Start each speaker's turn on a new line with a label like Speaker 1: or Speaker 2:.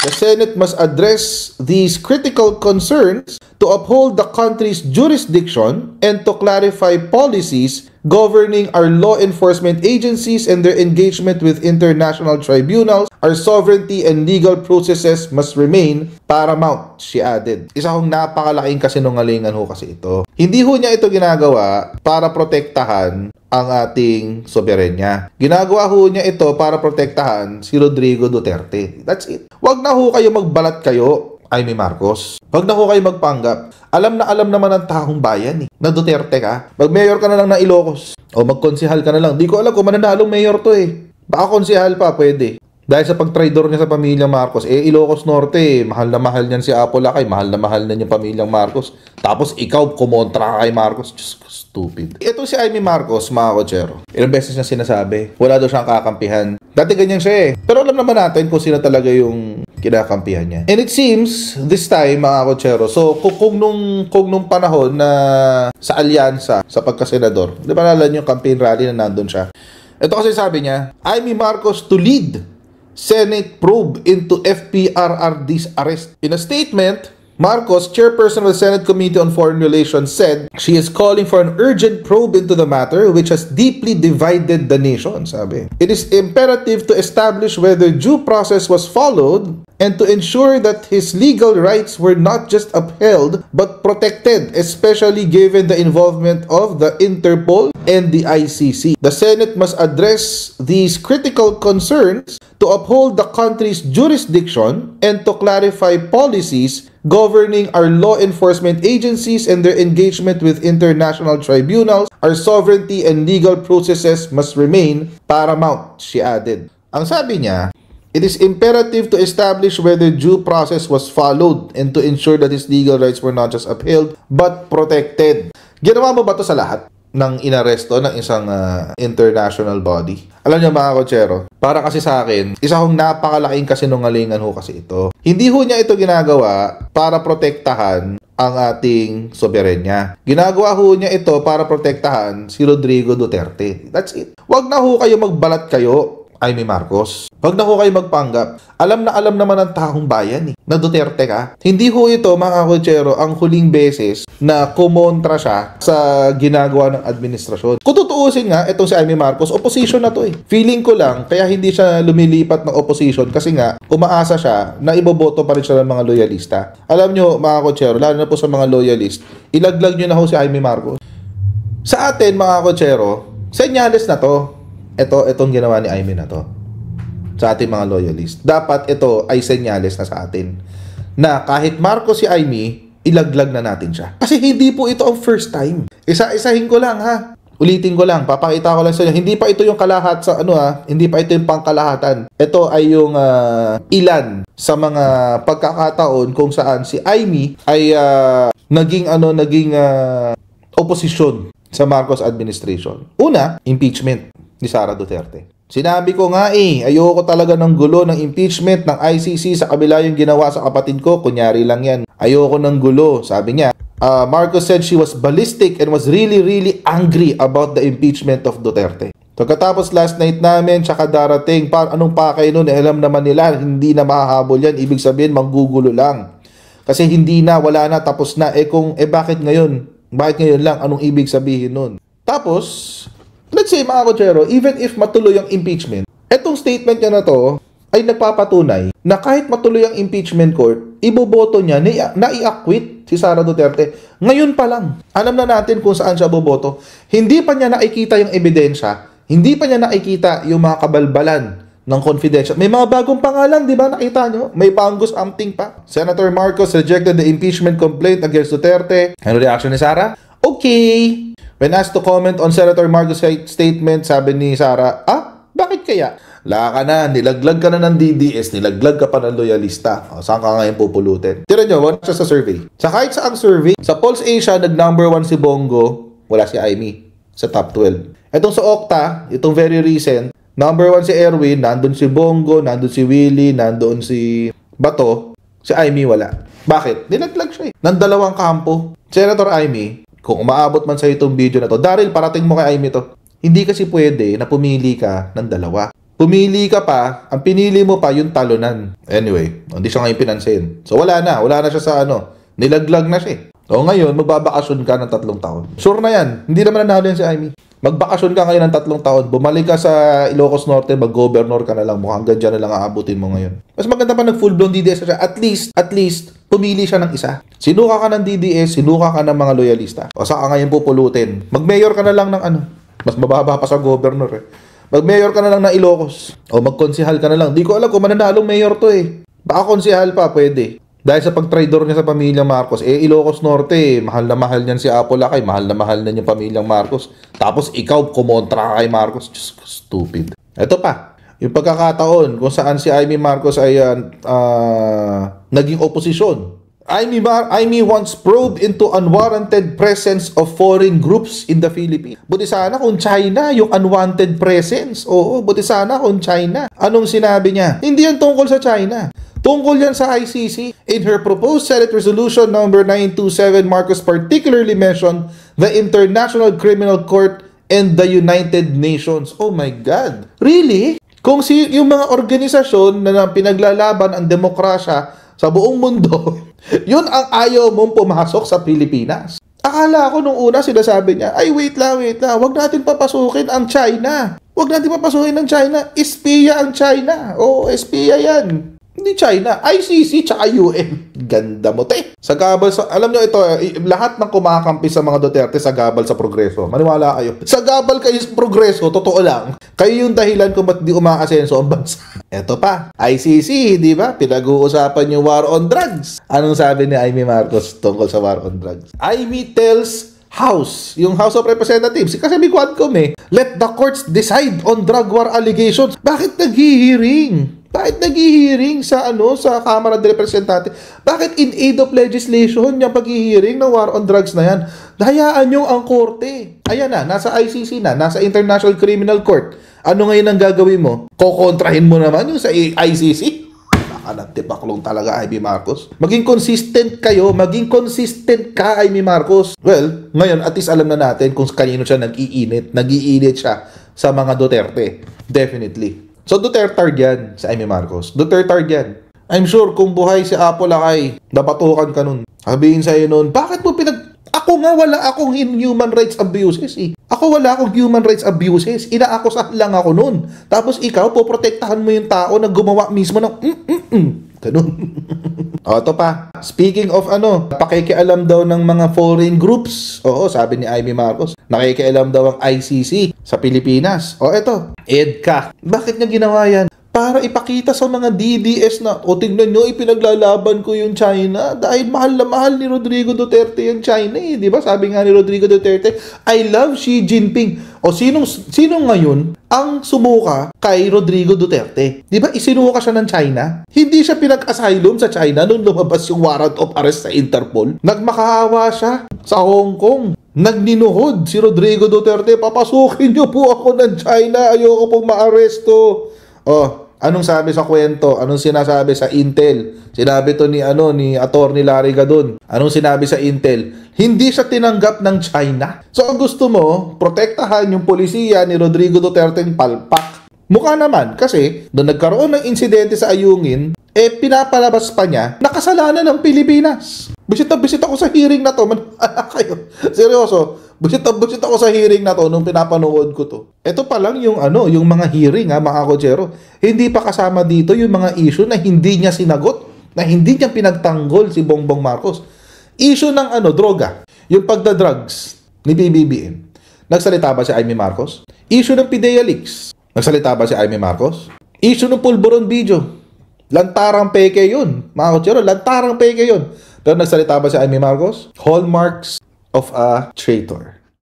Speaker 1: The Senate must address these critical concerns to uphold the country's jurisdiction and to clarify policies governing our law enforcement agencies and their engagement with international tribunals. Our sovereignty and legal processes must remain paramount, she added. Isa hong napakalaking kasinungalingan ho kasi ito. Hindi ho niya ito ginagawa para protektahan ang ating soberenya. Ginagawa ho niya ito para protektahan si Rodrigo Duterte. That's it. Wag na ho kayo magbalat kayo, Amy Marcos. Wag na ho kayo magpanggap. Alam naman ng taong bayan na Duterte ka. Mag-mayor ka na lang ng Ilocos. O magkonsihal ka na lang. Di ko alam kung mananalong mayor to eh. Baka konsihal pa, pwede. Dahil sa pagtraidor niya sa pamilya Marcos, Ilocos Norte, mahal na mahal niyan si Apo Lakay, mahal na mahal na yung pamilyang Marcos. Tapos ikaw, kumontra ka kay Marcos. Just stupid. Ito si Amy Marcos, mga kotsero. Ilang beses niya sinasabi, wala daw siyang kakampihan. Dati ganyan siya eh. Pero alam naman natin kung sino talaga yung kinakampihan niya. And it seems, this time, mga kotsero, so kung nung panahon na sa alyansa, sa pagkasenador, di ba nalan yung campaign rally na nandun siya? Ito kasi sabi niya, Amy Marcos to lead Senate probe into FPRRD's arrest. In a statement, Marcos, chairperson of the Senate Committee on Foreign Relations, said she is calling for an urgent probe into the matter which has deeply divided the nation, sabi. It is imperative to establish whether due process was followed and to ensure that his legal rights were not just upheld but protected, especially given the involvement of the Interpol and the ICC. The Senate must address these critical concerns to uphold the country's jurisdiction and to clarify policies governing our law enforcement agencies and their engagement with international tribunals. Our sovereignty and legal processes must remain paramount, she added. Ang sabi niya, it is imperative to establish whether due process was followed and to ensure that his legal rights were not just upheld but protected. Ginawa mo ba ito sa lahat ng inaresto ng isang international body? Alam niyo mga kotsero, para kasi sa akin, isa hong napakalaking kasinungalingan ho kasi ito. Hindi ho niya ito ginagawa para protektahan ang ating soberenya. Ginagawa ho niya ito para protektahan si Rodrigo Duterte. That's it. Wag na ho kayo magbalat kayo, Amy Marcos. Wag na ho kayo magpanggap. Alam naman ng taong bayan na Duterte ka. Hindi ho ito, mga kotsero, ang huling beses na kumontra siya sa ginagawa ng administrasyon. Kung tutuusin nga, itong si Amy Marcos, opposition na to eh. Feeling ko lang, kaya hindi siya lumilipat ng opposition kasi nga, umaasa siya na iboboto pa rin siya ng mga loyalista. Alam nyo, mga kotsero, lalo na po sa mga loyalist, ilaglag nyo na ho si Amy Marcos. Sa atin, mga kotsero, senyales na to. Itong ginawa ni Amy na to sa ating mga loyalist. Dapat ito ay senyales na sa atin na kahit Marcos si Amy, ilaglag na natin siya. Kasi hindi po ito ang first time. Isa-isahin ko lang ha. Ulitin ko lang, papakita ko lang sa inyo. Hindi pa ito yung kalahat sa hindi pa ito yung pangkalahatan. Ito ay yung ilan sa mga pagkakataon kung saan si Amy ay naging oposisyon sa Marcos administration. Una, impeachment ni Sara Duterte. Sinabi ko nga ayoko talaga ng gulo ng impeachment ng ICC sa kabila yung ginawa sa kapatid ko. Kunyari lang yan. Ayoko ng gulo. Sabi niya, Marcos said she was ballistic and was really angry about the impeachment of Duterte. Pagkatapos last night namin, tsaka darating, anong pakay nun? Alam naman nila, hindi na mahahabol yan. Ibig sabihin, manggugulo lang. Kasi hindi na, wala na, tapos na. Bakit ngayon? Bakit ngayon lang? Anong ibig sabihin nun? Tapos, let's say mga kotsero, even if matuloy ang impeachment, etong statement niya na to ay nagpapatunay na kahit matuloy ang impeachment court, iboboto niya na i-acquit si Sara Duterte. Ngayon pa lang, alam na natin kung saan siya boboto. Hindi pa niya nakikita yung ebidensya, hindi pa niya nakikita yung mga kabalbalan ng confidential. May mga bagong pangalan, di ba? Nakita nyo? May Pangus Amting pa. Senator Marcos rejected the impeachment complaint against Duterte. Ano reaction ni Sara? Okay. When asked to comment on Senator Marcos' statement, sabi ni Sara, bakit kaya? Laka na, nilaglag ka na ng DDS, nilaglag ka pa ng loyalista. Saan ka ngayon pupulutin? Tira nyo, wala siya sa survey. Sa kahit saang survey, sa Pulse Asia, nag-number 1 si Bongo, wala si Amy sa top 12. Itong sa Okta, itong very recent, number 1 si Erwin, nandun si Bongo, nandun si Willie, nandun si Bato, si Amy wala. Bakit? Nilaglag siya ng dalawang kampo. Senator Amy, kung umaabot man sa itong video na to, Daryl, parating mo kay Amy to. Hindi kasi pwede na pumili ka ng dalawa. pumili ka pa, ang pinili mo pa yung talunan. Anyway, hindi siya ngayon pinansin. So wala na siya sa nilaglag na siya. O ngayon, magbabakasyon ka ng 3 taon. Sure na yan, hindi naman nanalo yan si Amy. Magbakasyon ka ngayon ng 3 taon, bumalik ka sa Ilocos Norte, mag-governor ka na lang, mukhang hanggang dyan na lang aabutin mo ngayon. Mas maganda pa nag-full-blown DDS siya. At least, pumili siya ng isa. Sinuka ka ng DDS, sinuka ka ng mga loyalista. O saka ngayon pupulutin. Mag-mayor ka na lang ng mas mababa pa sa governor eh. Mag-mayor ka na lang ng Ilocos. O magkonsihal ka na lang. Di ko alam kung mananalong mayor to eh. Baka konsihal pa, pwede. Dahil sa pag-traidor niya sa pamilyang Marcos, Ilocos Norte, mahal na mahal niyan si Apo Lakay, mahal na yung pamilyang Marcos. Tapos ikaw, kumontra ka kay Marcos. Just stupid. Ito pa, yung pagkakataon kung saan si Amy Marcos ay naging oposisyon. Amy once probed into unwarranted presence of foreign groups in the Philippines. Buti sana kung China yung unwanted presence. Oo, buti sana kung China. Anong sinabi niya? Hindi yan tungkol sa China. Tungkol yan sa ICC. In her proposed Senate Resolution number 927, Marcos particularly mentioned the International Criminal Court and the United Nations. Oh my God. Really? Kung yung mga organisasyon na pinaglalaban ang demokrasya sa buong mundo, yun ang ayaw mong pumasok sa Pilipinas. Akala ko nung una sinasabi niya, ay wait lang, wag natin papasukin ang China. Wag natin papasukin ang China. Espiya ang China. Oo, espiya yan. Hindi China, ICC tsaka UN. Ganda mo, te. Sa gabal alam nyo ito, lahat ng kumakampi sa mga Duterte sa gabal sa progreso. Maniwala kayo. Sa gabal kayo sa progreso, totoo lang. Kayo yung dahilan kung ba't di umaasenso ang bansa. Ito pa, ICC, di ba? Pinag-uusapan yung war on drugs. Anong sabi ni Amy Marcos tungkol sa war on drugs? Amy tells House, yung House of Representatives, kasi may Quadcom let the courts decide on drug war allegations. Bakit naghihiring? Bakit naghihiring sa sa Kamara de Representante? Bakit in aid of legislation yung paghihiring ng war on drugs na yan? Dahayaan nyo ang korte. Ayan na, nasa ICC na, nasa International Criminal Court. Ano ngayon ang gagawin mo? Kokontrahin mo naman yung sa ICC? Tipaklong talaga, Amy Marcos. Maging consistent kayo, maging consistent ka, Amy Marcos. Well, ngayon at least alam na natin kung kanino siya nag-iinit. Nag-iinit siya sa mga Duterte. Definitely. So Duterte yan sa Amy Marcos. Duterte yan. I'm sure kung buhay si Apo Lakay, napatukan ka nun. Sabihin sa'yo nun, bakit mo Ako nga wala akong human rights abuses Ako wala akong human rights abuses. Inaakusahan lang ako nun. Tapos ikaw, poprotektahan mo yung tao na gumawa mismo ng ganun. O, ito pa. Speaking of pakikialam daw ng mga foreign groups. Oo, sabi ni Amy Marcos. Nakikialam daw ang ICC sa Pilipinas. O, ito. EDCA. Bakit niya ginawa yan? Para ipakita sa mga DDS na, tingnan nyo, ipinaglalaban ko yung China dahil mahal na mahal ni Rodrigo Duterte yung China di ba? Sabi nga ni Rodrigo Duterte, I love Xi Jinping. O sino ngayon ang sumuka kay Rodrigo Duterte? Di ba isinuka siya ng China? Hindi siya pinag-asylum sa China nung lumabas yung warrant of arrest sa Interpol. Nagmakaawa siya sa Hong Kong. Nagninuhod si Rodrigo Duterte, papasukin niyo po ako ng China, ayoko pong maaresto. Anong sabi sa kwento? Anong sinasabi sa Intel? Sinabi to ni Attorney Larry Gadon. Anong sinabi sa Intel? Hindi siya tinanggap ng China. So ang gusto mo, protektahan yung polisiya ni Rodrigo Duterte ng palpak. Mukha naman kasi doon nagkaroon ng insidente sa Ayungin, pinapalabas pa niya nakasalanan ng Pilipinas. Bisit ako sa hearing na to. Kayo. Seryoso. Busit ako sa hearing na to nung pinapanood ko to. Ito pa lang yung yung mga hearing mga kotsero. Hindi pa kasama dito yung mga issue na hindi niya sinagot, na hindi niya pinagtanggol si Bongbong Marcos. Issue ng droga, yung pagda-drugs ni PBBM. Nagsalita ba si Amy Marcos? Issue ng PIDEA leaks. Nagsalita ba si Amy Marcos? Issue ng Pulburon video. Lantarang peke yun. Mga kotsero, lantarang peke yun. Pero nagsalita ba si Amy Marcos? Hallmarks of a traitor.